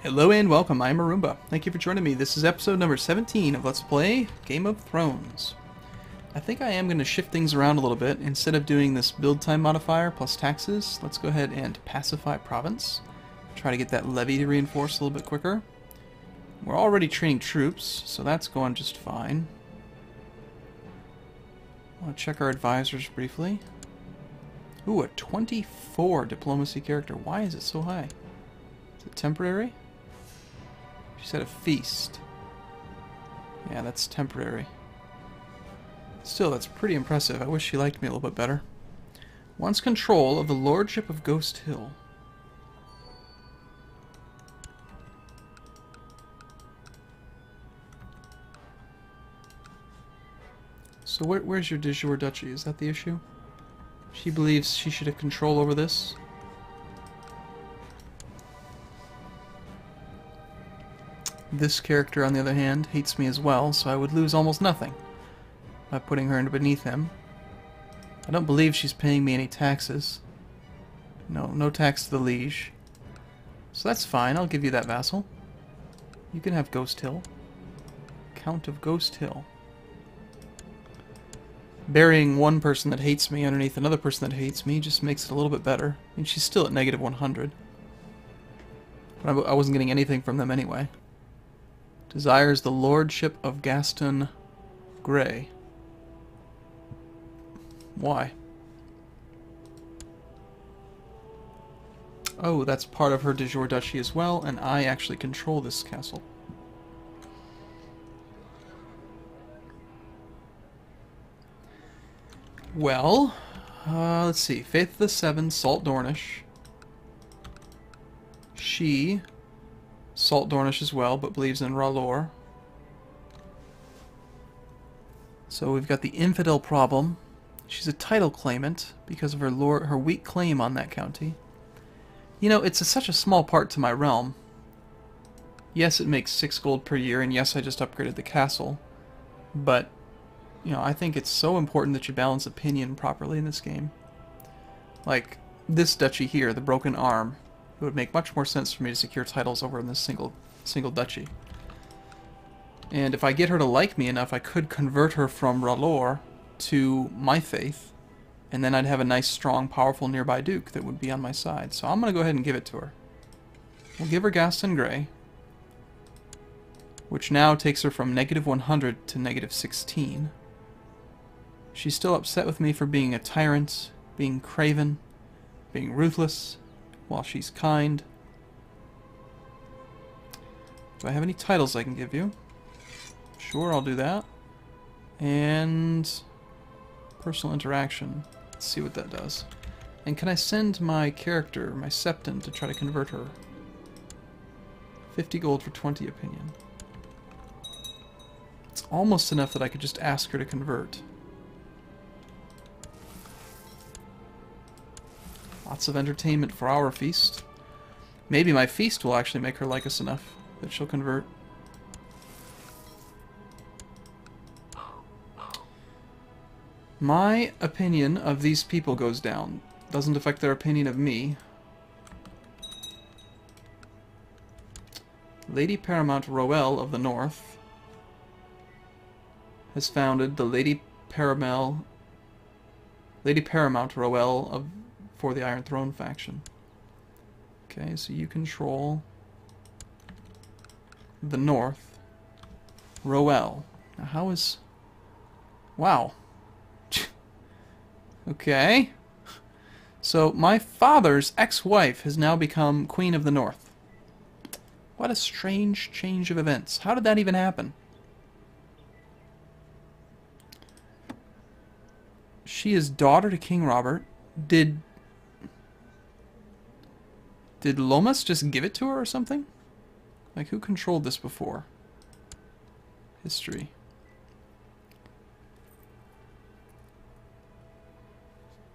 Hello and welcome, I'm Arumba. Thank you for joining me. This is episode number 17 of Let's Play Game of Thrones. I think I am going to shift things around a little bit. Instead of doing this build time modifier plus taxes, let's go ahead and pacify province. Try to get that levy to reinforce a little bit quicker. We're already training troops, so that's going just fine. I want to check our advisors briefly. Ooh, a 24 diplomacy character. Why is it so high? Is it temporary? She said a feast. Yeah, that's temporary. Still, that's pretty impressive. I wish she liked me a little bit better. Wants control of the Lordship of Ghost Hill. So where's your de jure duchy? Is that the issue? She believes she should have control over this. This character, on the other hand, hates me as well, so I would lose almost nothing by putting her beneath him. I don't believe she's paying me any taxes. No tax to the liege. So that's fine, I'll give you that vassal. You can have Ghost Hill. Count of Ghost Hill. Burying one person that hates me underneath another person that hates me just makes it a little bit better. I mean, she's still at negative 100. But I wasn't getting anything from them anyway. Desires the Lordship of Gaston Grey. Why? Oh, that's part of her de jure duchy as well, and I actually control this castle. Well, let's see. Faith of the Seven, Salt Dornish. She... Salt Dornish as well, but believes in R'hllor. So we've got the infidel problem. She's a title claimant because of her weak claim on that county. You know, it's such a small part to my realm. Yes, it makes 6 gold per year, and yes, I just upgraded the castle. But, you know, I think it's so important that you balance opinion properly in this game. Like, this duchy here, the Broken Arm. It would make much more sense for me to secure titles over in this single duchy. And if I get her to like me enough, I could convert her from R'hllor to my faith, and then I'd have a nice, strong, powerful nearby duke that would be on my side. So I'm going to go ahead and give it to her. We'll give her Gaston Grey, which now takes her from negative 100 to negative 16. She's still upset with me for being a tyrant, being craven, being ruthless, while she's kind. Do I have any titles I can give you? Sure, I'll do that. And personal interaction. Let's see what that does. And can I send my character, my septon, to try to convert her? 50 gold for 20 opinion. It's almost enough that I could just ask her to convert. Lots of entertainment for our feast. Maybe my feast will actually make her like us enough that she'll convert. My opinion of these people goes down. Doesn't affect their opinion of me. Lady Paramount Roel of the North has founded the Lady Paramount Roel of for the Iron Throne faction. Okay, so you control the North. Roel. Now how is... Wow. Okay. So my father's ex-wife has now become Queen of the North. What a strange change of events. How did that even happen? She is daughter to King Robert. Did Lomas just give it to her or something? Like, who controlled this before? History.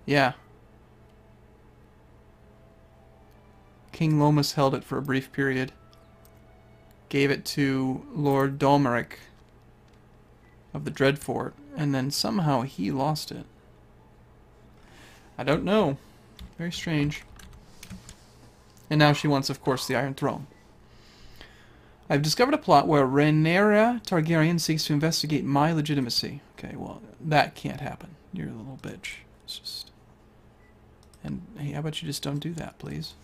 Yeah. King Lomas held it for a brief period. Gave it to Lord Dolmeric of the Dreadfort, and then somehow he lost it. I don't know. Very strange. And now she wants, of course, the Iron Throne. I've discovered a plot where Rhaenyra Targaryen seeks to investigate my legitimacy. Okay, well, that can't happen. You're a little bitch. It's just... And hey, how about you just don't do that, please?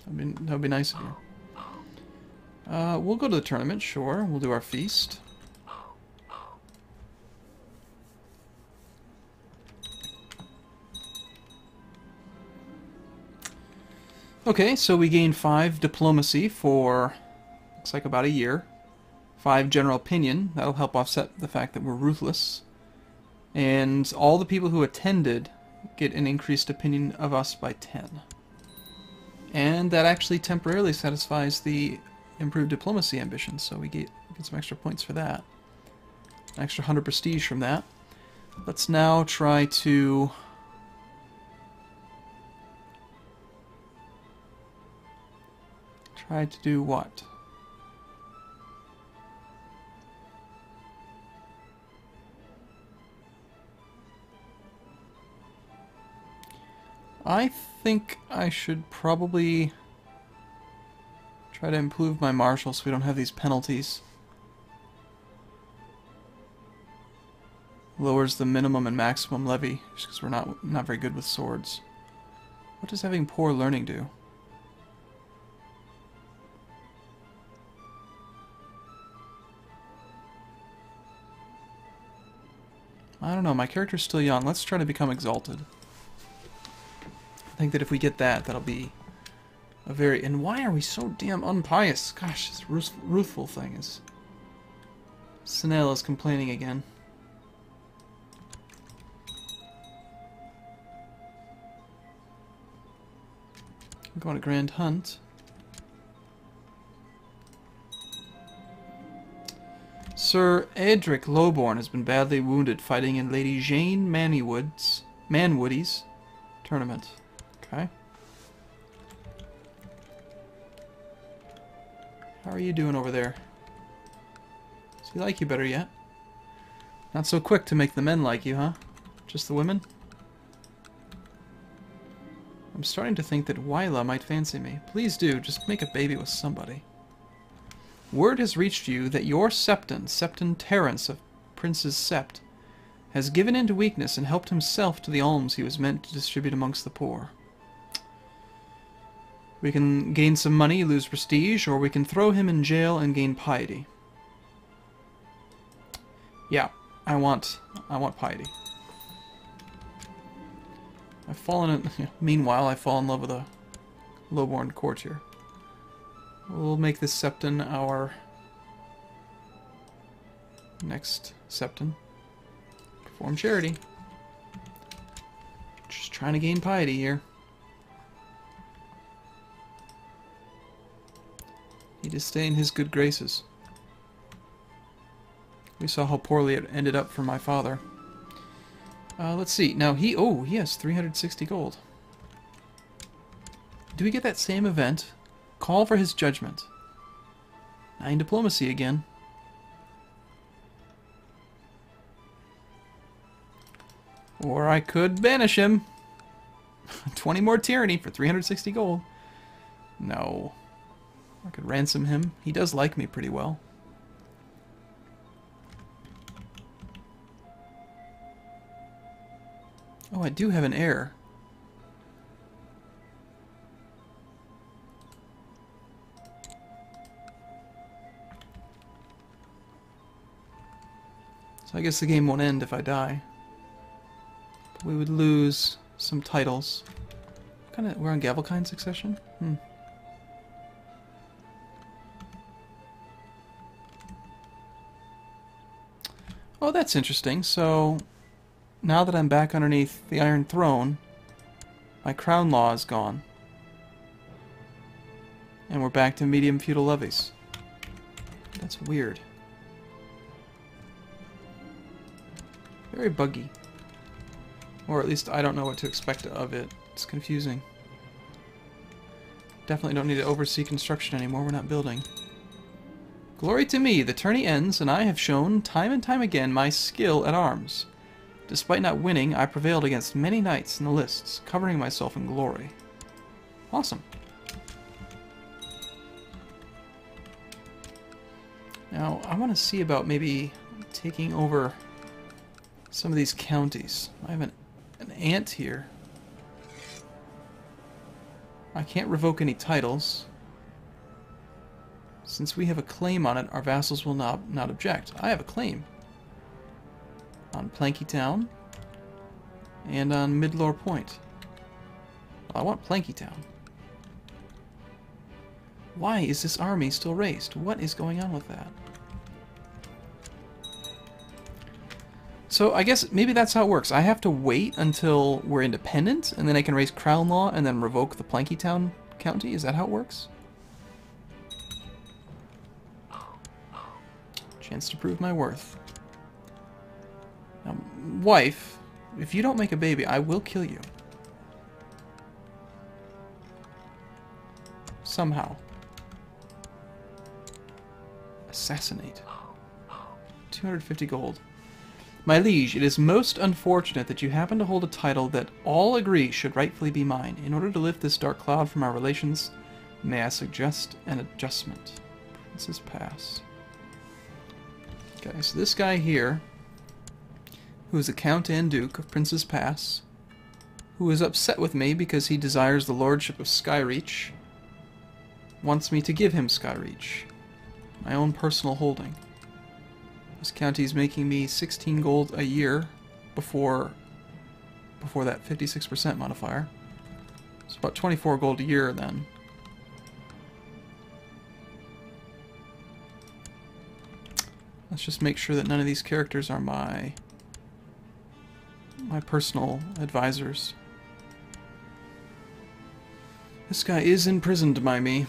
That'd be nice of you. We'll go to the tournament, sure. We'll do our feast. Okay, so we gain 5 diplomacy for, looks like about a year. 5 general opinion, that'll help offset the fact that we're ruthless. And all the people who attended get an increased opinion of us by 10. And that actually temporarily satisfies the improved diplomacy ambition, so we get some extra points for that. An extra 100 prestige from that. Let's now try to... Try to do what? I think I should probably try to improve my martial so we don't have these penalties. Lowers the minimum and maximum levy, just because we're not very good with swords. What does having poor learning do? I don't know, my character's still young. Let's try to become exalted. I think that if we get that, that'll be a very... And why are we so damn unpious? Gosh, this ruthful thing is... Sinel is complaining again. We're going to Grand Hunt. Sir Edric Lowborn has been badly wounded fighting in Lady Jane Manwoody's tournament. Okay. How are you doing over there? Does he like you better yet? Not so quick to make the men like you, huh? Just the women? I'm starting to think that Wyla might fancy me. Please do, just make a baby with somebody. Word has reached you that your Septon Terence of Prince's Sept, has given in to weakness and helped himself to the alms he was meant to distribute amongst the poor. We can gain some money, lose prestige, or we can throw him in jail and gain piety. Yeah, I want piety. I've fallen in... Meanwhile, I fall in love with a lowborn courtier. We'll make this Septon our next Septon. Perform charity. Just trying to gain piety here. Need to stay in his good graces. We saw how poorly it ended up for my father. Let's see. Now he has 360 gold. Do we get that same event? Call for his judgment. 9 diplomacy again. Or I could banish him. 20 more tyranny for 360 gold. No. I could ransom him. He does like me pretty well. Oh, I do have an heir. So I guess the game won't end if I die. But we would lose some titles. We're on Gavelkind succession? Oh, that's interesting. So, now that I'm back underneath the Iron Throne, my crown law is gone. And we're back to medium feudal levies. That's weird. Very buggy. Or at least I don't know what to expect of it. It's confusing. Definitely don't need to oversee construction anymore. We're not building. Glory to me, the tourney ends, and I have shown time and time again my skill at arms. Despite not winning, I prevailed against many knights in the lists, covering myself in glory. Awesome. Now, I want to see about maybe taking over some of these counties. I have an ant here. I can't revoke any titles. Since we have a claim on it, our vassals will not object. I have a claim on Planky Town and on Midlore Point. Well, I want Planky Town. Why is this army still raised? What is going on with that? So I guess maybe that's how it works. I have to wait until we're independent, and then I can raise Crown Law and then revoke the Planky Town county? Is that how it works? Chance to prove my worth. Now, wife, if you don't make a baby, I will kill you. Somehow. Assassinate. 250 gold. My liege, it is most unfortunate that you happen to hold a title that all agree should rightfully be mine. In order to lift this dark cloud from our relations, may I suggest an adjustment. Prince's Pass. Okay, so this guy here, who is the Count and Duke of Prince's Pass, who is upset with me because he desires the lordship of Skyreach, wants me to give him Skyreach, my own personal holding. This county is making me 16 gold a year before that 56% modifier. It's about 24 gold a year then. Let's just make sure that none of these characters are my personal advisors. This guy is imprisoned by me.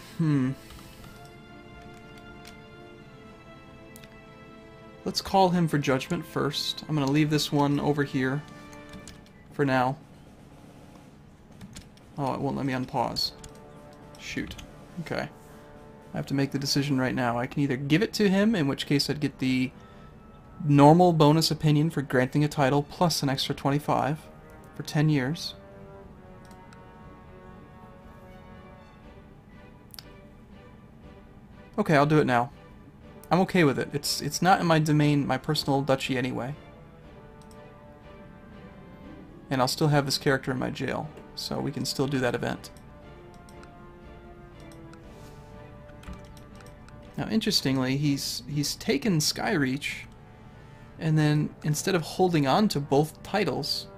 Let's call him for judgment first. I'm going to leave this one over here for now. Oh, it won't let me unpause. Shoot. Okay. I have to make the decision right now. I can either give it to him, in which case I'd get the normal bonus opinion for granting a title, plus an extra 25 for 10 years. Okay, I'll do it now. I'm okay with it. It's not in my domain, my personal duchy anyway. And I'll still have this character in my jail, so we can still do that event. Now, interestingly, he's taken Skyreach, and then instead of holding on to both titles,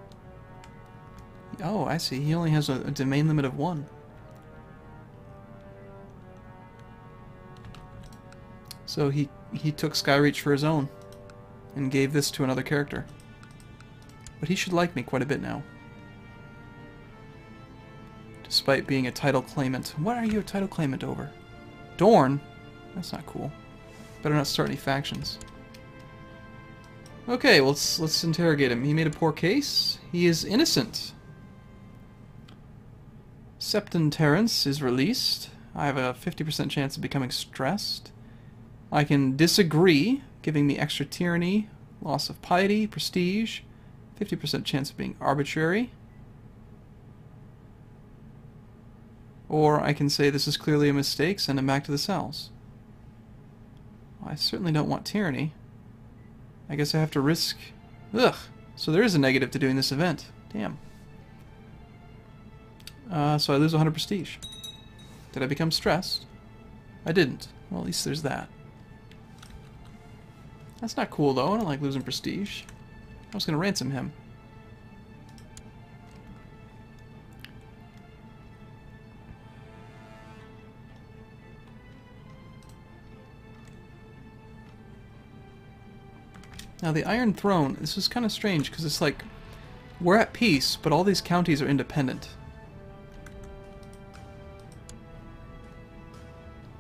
oh, I see. He only has a domain limit of 1. So he took Skyreach for his own, and gave this to another character. But he should like me quite a bit now, despite being a title claimant. What are you a title claimant over? Dorne? That's not cool. Better not start any factions. Okay, well, let's interrogate him. He made a poor case. He is innocent. Septon Terrence is released. I have a 50% chance of becoming stressed. I can disagree, giving me extra tyranny, loss of piety, prestige, 50% chance of being arbitrary. Or I can say this is clearly a mistake, send him back to the cells. I certainly don't want tyranny. I guess I have to risk... Ugh! So there is a negative to doing this event. Damn. So I lose 100 prestige. Did I become stressed? I didn't. Well, at least there's that. That's not cool, though. I don't like losing prestige. I was going to ransom him. Now, the Iron Throne, this is kind of strange, because it's like, we're at peace, but all these counties are independent.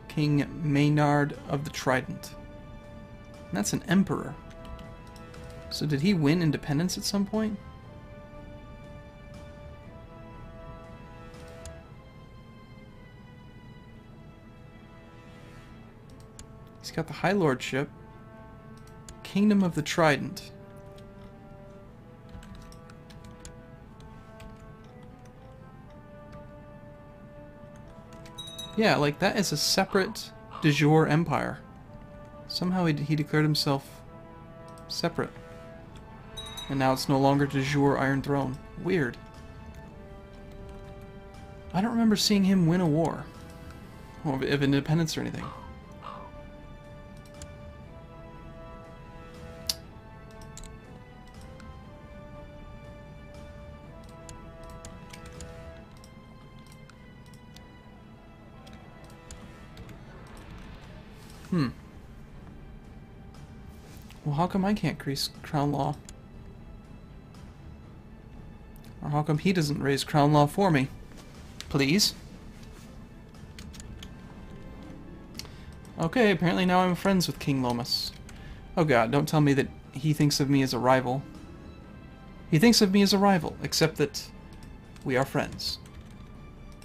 King Maynard of the Trident. And that's an emperor. So did he win independence at some point? He's got the High Lordship. Kingdom of the Trident. Yeah, like that is a separate de jure empire. Somehow he declared himself separate. And now it's no longer de jure Iron Throne. Weird. I don't remember seeing him win a war. Or of independence or anything. Well, how come I can't increase crown law? Or how come he doesn't raise crown law for me? Please? Okay, apparently now I'm friends with King Lomas. Oh god, don't tell me that he thinks of me as a rival. He thinks of me as a rival, except that we are friends.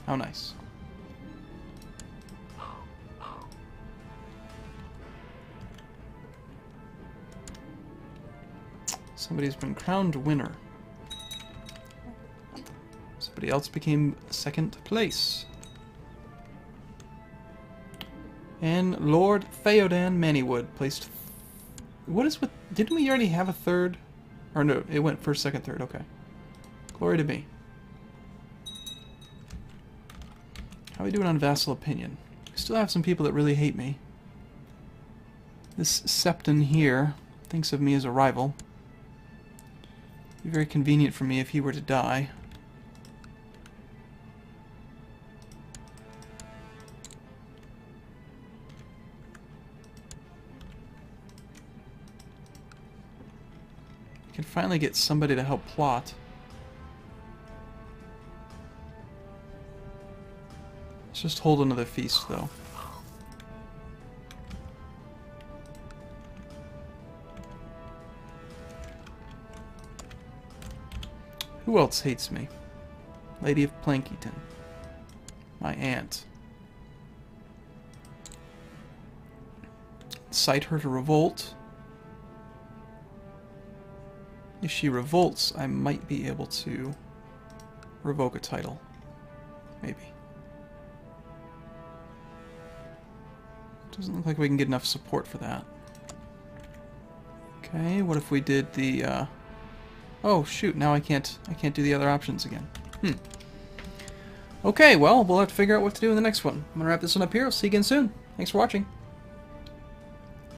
How nice. Somebody's been crowned winner. Somebody else became second place. And Lord Theodan Manywood placed... What is with... Didn't we already have a third? Or no, it went first, second, third. Okay. Glory to me. How are we doing on vassal opinion? We still have some people that really hate me. This septon here thinks of me as a rival. It'd be very convenient for me if he were to die. I can finally get somebody to help plot. Let's just hold another feast, though. Who else hates me? Lady of Plankyton. My aunt. Incite her to revolt. If she revolts, I might be able to revoke a title. Maybe. Doesn't look like we can get enough support for that. Okay, what if we did the, Oh, shoot, now I can't do the other options again. Okay, well, we'll have to figure out what to do in the next one. I'm gonna wrap this one up here. I'll see you again soon. Thanks for watching.